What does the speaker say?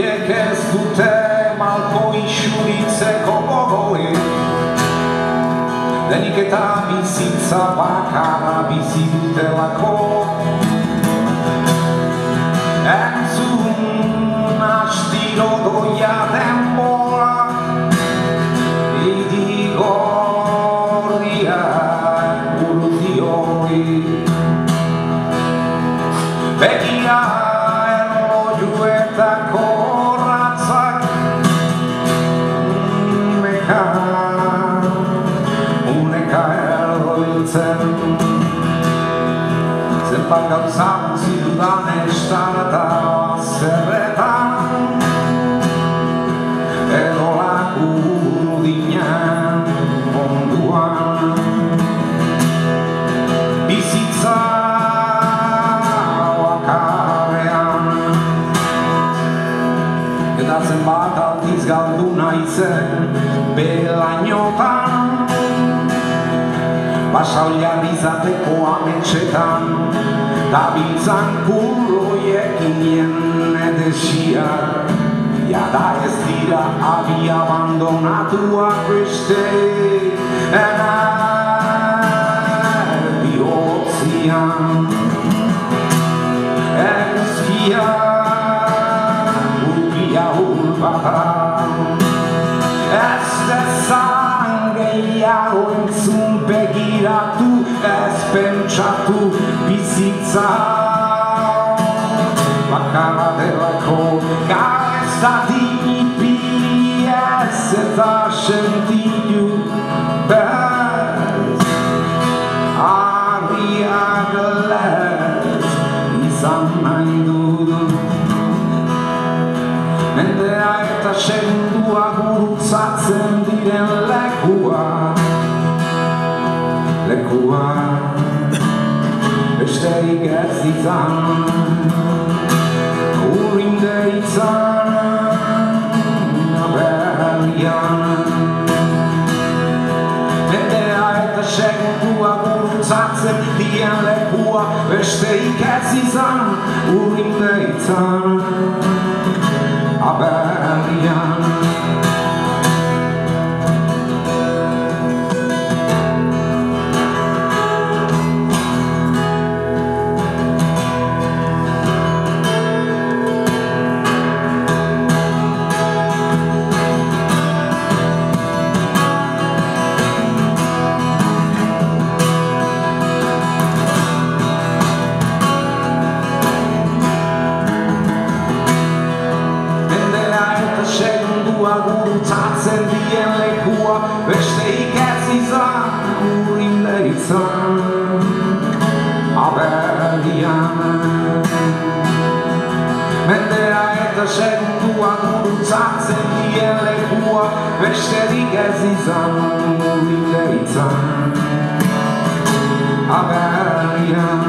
horiek ez dute malko isuritzeko gogorik. Denik eta bizitza bakarra bizi dutelako. Entzun astiro doia denbora, idi gorriak urdioi. Begia erlojuetako ratzak, uneka erroiltzen. Zenbat gauza utzi dudan estan eta zerretan, edo laku urdinen munduan. Bizitza bakarrean, eta zenbat aldiz galdu naizen belainotan, basauliar izateko ametsetan, dabiltzan kurroiekin edesiak, jada ez dira abi abandonatuak beste bihotzian. Eguzkiak urkia urbatan, ez dezan gehiago entzun begiratu, ez pentsatu bizitza bakarra delako. Ez da dinipi ez eta sentitu bez, argiak lez izan nahi dut. Mendea eta segundua gurutzatzen diren lekua besterik ez izan, urrinde izan aberrian. Mendea eta segundua gurutzatzen diren lekua besterik ez izan, urrinde izan aberrian. Gurutzatzen dien lekua besteik ez izan, urrinde izan aberrian. Mendea eta segundua gurutzatzen dien lekua besterik ez izan, urrinde izan aberrian.